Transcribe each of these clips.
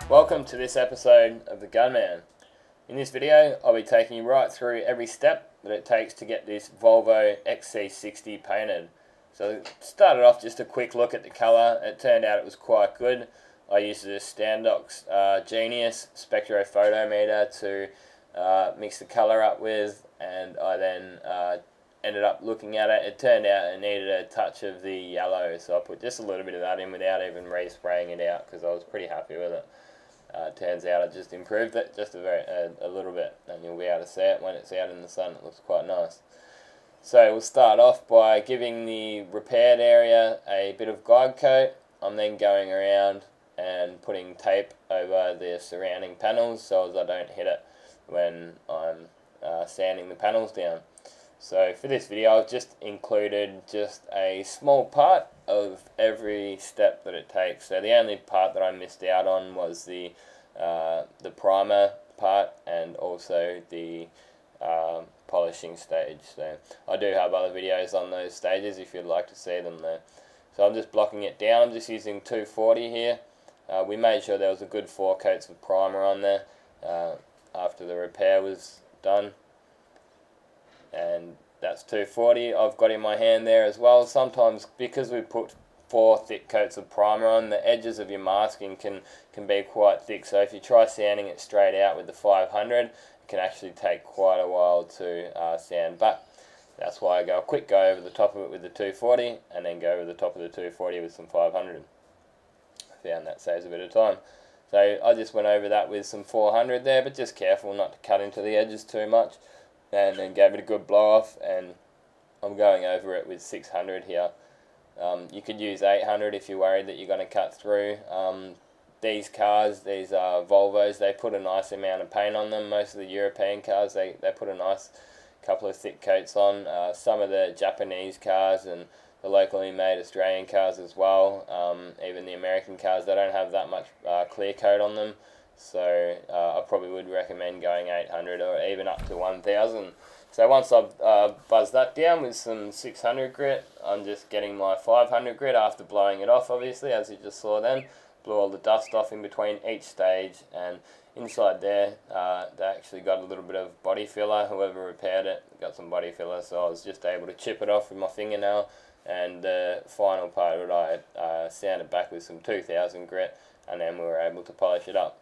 Welcome to this episode of the Gunman. In this video I'll be taking you right through every step that it takes to get this Volvo XC60 painted. So started off just a quick look at the colour. It turned out it was quite good. I used a Standox Genius spectrophotometer to mix the colour up with, and I then ended up looking at it. It turned out it needed a touch of the yellow, so I put just a little bit of that in without even re-spraying it out because I was pretty happy with it. Turns out I just improved it just a little bit, and you'll be able to see it when it's out in the sun. It looks quite nice. So we'll start off by giving the repaired area a bit of guide coat. I'm then going around and putting tape over the surrounding panels so as I don't hit it when I'm sanding the panels down. So for this video I've just included just a small part of every step that it takes. So the only part that I missed out on was the primer part and also the polishing stage. So I do have other videos on those stages if you'd like to see them there. So I'm just blocking it down. I'm just using 240 here. We made sure there was a good 4 coats of primer on there after the repair was done. And that's 240 I've got in my hand there as well. Sometimes because we put 4 thick coats of primer on, the edges of your masking can be quite thick, so if you try sanding it straight out with the 500 it can actually take quite a while to sand back. That's why I go over the top of it with the 240 and then go over the top of the 240 with some 500. I found that saves a bit of time. So I just went over that with some 400 there, but just careful not to cut into the edges too much. And then gave it a good blow off, and I'm going over it with 600 here. You could use 800 if you're worried that you're going to cut through. These cars, these Volvos, they put a nice amount of paint on them. Most of the European cars, they put a nice couple of thick coats on. Some of the Japanese cars and the locally made Australian cars as well. Even the American cars, they don't have that much clear coat on them. So I probably would recommend going 800 or even up to 1000. So once I've buzzed that down with some 600 grit, I'm just getting my 500 grit after blowing it off, obviously, as you just saw then. Blew all the dust off in between each stage, and inside there they actually got a little bit of body filler. Whoever repaired it got some body filler, so I was just able to chip it off with my fingernail, and the final part of it I sanded back with some 2000 grit, and then we were able to polish it up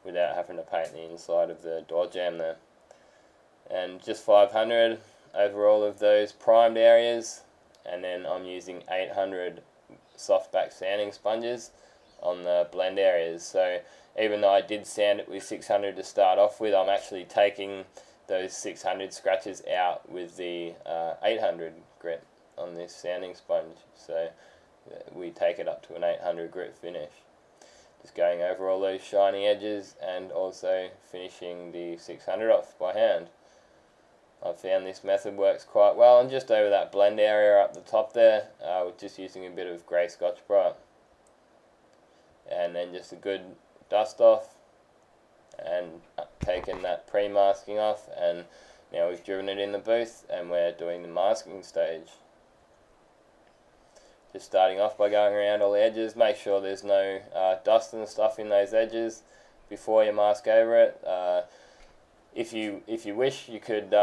without having to paint the inside of the door jamb there. And just 500 over all of those primed areas, and then I'm using 800 soft back sanding sponges on the blend areas. So even though I did sand it with 600 to start off with, I'm actually taking those 600 scratches out with the 800 grit on this sanding sponge. So we take it up to an 800 grit finish. Just going over all those shiny edges and also finishing the 600 off by hand. I've found this method works quite well, and just over that blend area up the top there, we're just using a bit of grey Scotch-Brite. And then just a good dust off, and taking that pre-masking off, and now we've driven it in the booth and we're doing the masking stage. Just starting off by going around all the edges. Make sure there's no dust and stuff in those edges before you mask over it. If you wish, you could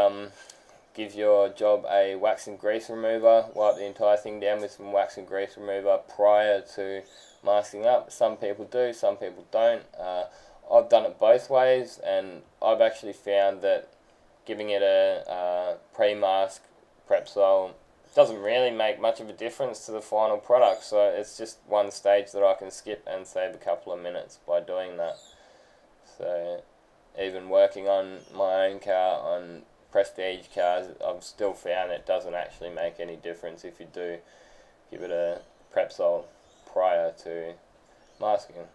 give your job a wax and grease remover. Wipe the entire thing down with some wax and grease remover prior to masking up. Some people do, some people don't. I've done it both ways, and I've actually found that giving it a pre-mask Prepsol doesn't really make much of a difference to the final product, so it's just one stage that I can skip and save a couple of minutes by doing that. So even working on my own car, on prestige cars, I've still found it doesn't actually make any difference if you do give it a Prepsol prior to masking.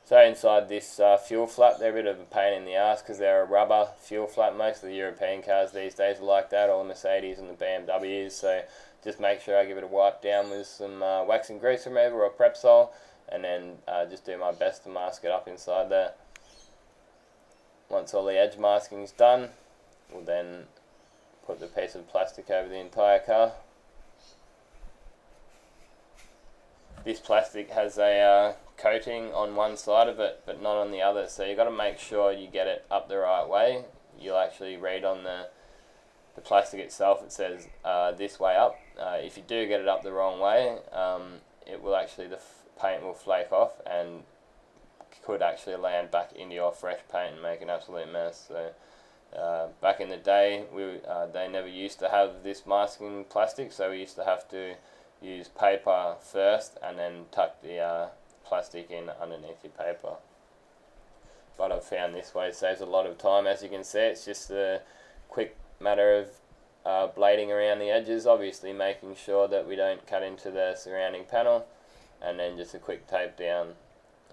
So inside this fuel flap, they're a bit of a pain in the ass because they're a rubber fuel flap. Most of the European cars these days are like that, all the Mercedes and the BMWs. So just make sure I give it a wipe down with some wax and grease remover or Prepsol, and then just do my best to mask it up inside there. Once all the edge masking is done, we'll then put the piece of plastic over the entire car. This plastic has a coating on one side of it but not on the other, so you've got to make sure you get it up the right way. You'll actually read on the plastic itself, it says this way up. If you do get it up the wrong way, it will actually, the paint will flake off and could actually land back into your fresh paint and make an absolute mess. So back in the day, they never used to have this masking plastic, so we used to have to use paper first and then tuck the plastic in underneath your paper. But I've found this way saves a lot of time. As you can see, it's just a quick matter of blading around the edges, obviously making sure that we don't cut into the surrounding panel, and then just a quick tape down.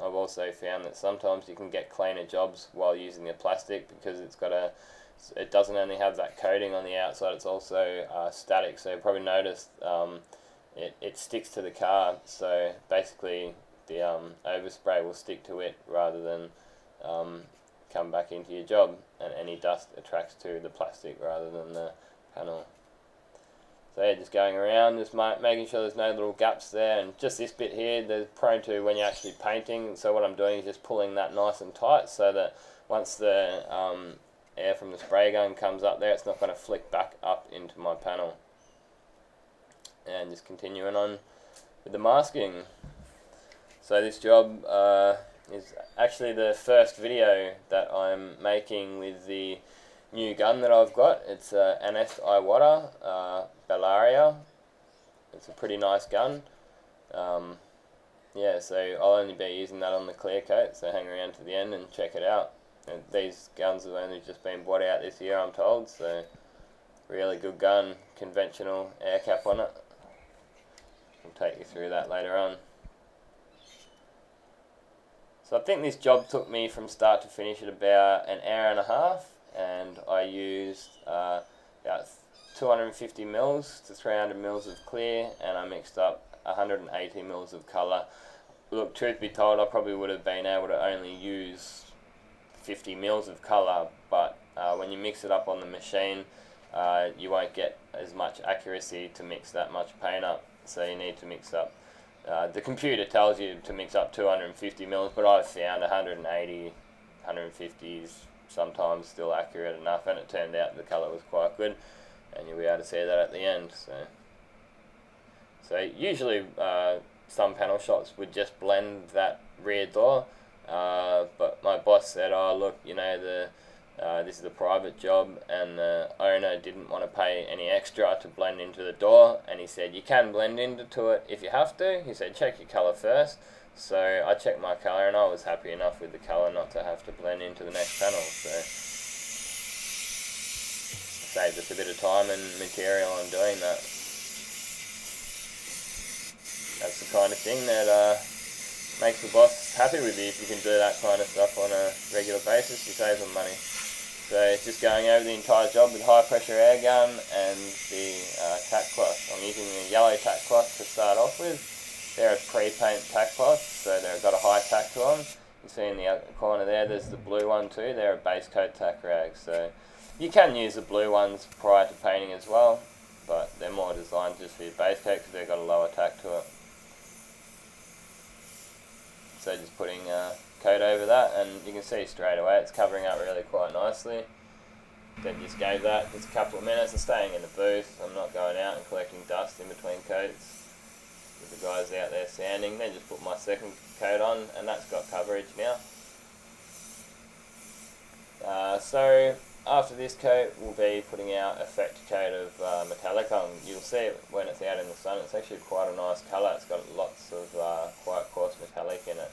I've also found that sometimes you can get cleaner jobs while using the plastic because it doesn't only have that coating on the outside, it's also static. So you probably noticed it sticks to the car, so basically the overspray will stick to it rather than come back into your job, and any dust attracts to the plastic rather than the panel. So yeah, just going around, just making sure there's no little gaps there, and just this bit here, they're prone to when you're actually painting, so what I'm doing is just pulling that nice and tight so that once the air from the spray gun comes up there, it's not going to flick back up into my panel. And just continuing on with the masking. So this job is actually the first video that I'm making with the new gun that I've got. It's Anest Iwata Belaria. It's a pretty nice gun. Yeah, so I'll only be using that on the clear coat, so hang around to the end and check it out. And these guns have only just been bought out this year, I'm told, so really good gun, conventional air cap on it. I'll take you through that later on. So I think this job took me from start to finish at about an hour and a half, and I used about 250 mils to 300 mils of clear, and I mixed up 180 mils of colour. Look, truth be told, I probably would have been able to only use 50 mils of colour, but when you mix it up on the machine, you won't get as much accuracy to mix that much paint up, so you need to mix up. The computer tells you to mix up 250 mils, but I've found 180, 150 is sometimes still accurate enough, and it turned out the colour was quite good, and you'll be able to see that at the end. So usually some panel shops would just blend that rear door, but my boss said, oh look, you know, this is a private job, and the owner didn't want to pay any extra to blend into the door, and he said you can blend into it if you have to. He said check your colour first. So I checked my colour, and I was happy enough with the colour not to have to blend into the next panel, so saved us a bit of time and material on doing that. That's the kind of thing that makes the boss happy with you. If you can do that kind of stuff on a regular basis, you save them money. So it's just going over the entire job with high pressure air gun and the tack cloth. I'm using the yellow tack cloth to start off with. They're a pre-paint tack cloth, so they've got a high tack to them. You see in the corner there's the blue one too. They're a Basecoat tack rag. So you can use the blue ones prior to painting as well, but they're more designed just for your Basecoat because they've got a lower tack to it. So just putting coat over that, and you can see straight away it's covering up really quite nicely. Then just gave that just a couple of minutes of staying in the booth. I'm not going out and collecting dust in between coats with the guys out there sanding. Then just put my second coat on, and that's got coverage now. So after this coat we'll be putting out a effect coat of metallic on. You'll see it when it's out in the sun. It's actually quite a nice colour. It's got lots of quite coarse metallic in it.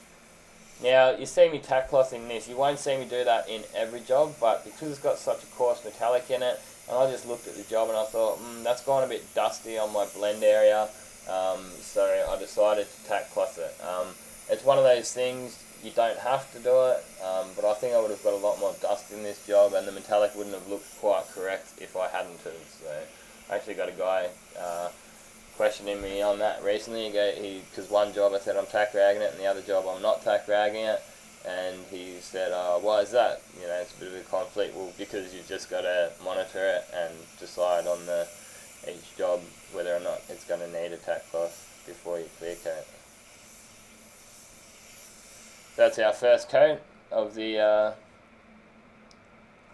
Now you see me tack clothing this. You won't see me do that in every job, but because it's got such a coarse metallic in it, and I just looked at the job and I thought, that's gone a bit dusty on my blend area, so I decided to tack cloth it. It's one of those things, you don't have to do it, but I think I would have got a lot more dust in this job, and the metallic wouldn't have looked quite correct if I hadn't to. So I actually got a guy questioning me on that recently, because one job I said I'm tack ragging it, and the other job I'm not tack ragging it, And he said, why is that? You know, it's a bit of a conflict. Well, because you've just got to monitor it and decide on each job whether or not it's going to need a tack cloth before you clear coat. So that's our first coat of the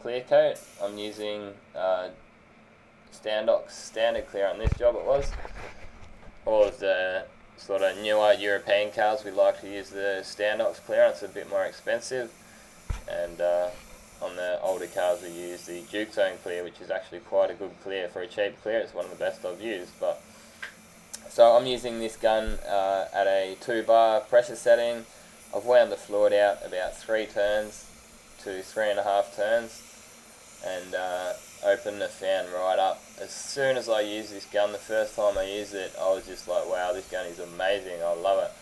clear coat. I'm using Standox standard clear on this job. It was all of the sort of newer European cars, we like to use the Standox clearance, a bit more expensive, and on the older cars we use the Duke Zone clear, which is actually quite a good clear. For a cheap clear, it's one of the best I've used. But so I'm using this gun at a 2-bar pressure setting. I've wound the fluid out about 3 turns to 3.5 turns, and open the fan right up. As soon as I use this gun, the first time I used it, I was just like, wow, this gun is amazing, I love it.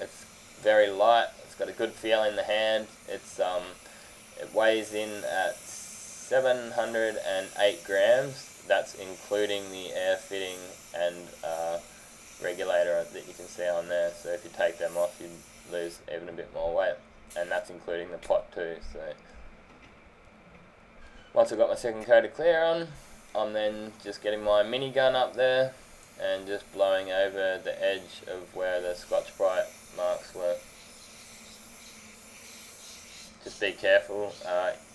It's very light, it's got a good feel in the hand. It weighs in at 708 grams, that's including the air fitting and regulator that you can see on there. So if you take them off, you lose even a bit more weight, and that's including the pot too. So once I've got my second coat of clear on, I'm then just getting my minigun up there and just blowing over the edge of where the Scotch-Brite marks were. Just be careful.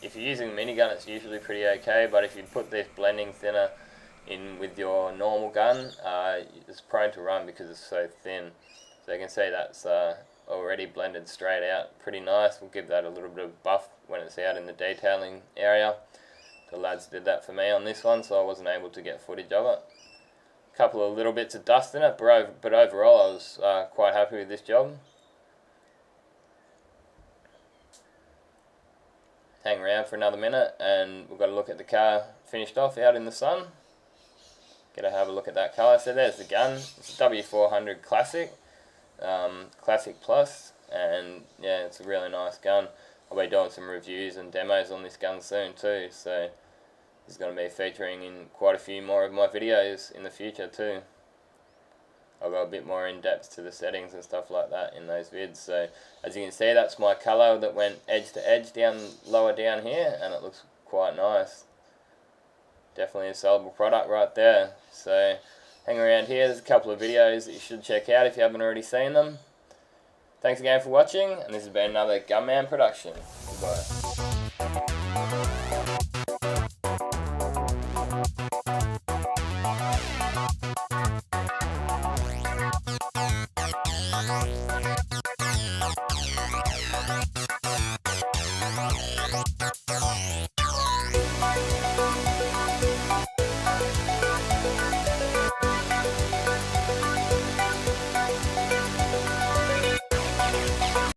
If you're using the minigun, it's usually pretty okay, but if you put this blending thinner in with your normal gun, it's prone to run because it's so thin. So you can see that's already blended straight out pretty nice. We'll give that a little bit of buff when it's out in the detailing area. The lads did that for me on this one, so I wasn't able to get footage of it. A couple of little bits of dust in it, but overall I was quite happy with this job. Hang around for another minute and we've got to look at the car finished off out in the sun. Get to have a look at that colour. So there's the gun. It's a W-400 Classic, Classic Plus, and yeah, it's a really nice gun. I'll be doing some reviews and demos on this gun soon too, so this is going to be featuring in quite a few more of my videos in the future too. I'll go a bit more in depth to the settings and stuff like that in those vids. So as you can see, that's my colour that went edge to edge lower down here, and it looks quite nice. Definitely a sellable product right there. So hang around here, there's a couple of videos that you should check out if you haven't already seen them. Thanks again for watching, and this has been another Gunman production. Goodbye.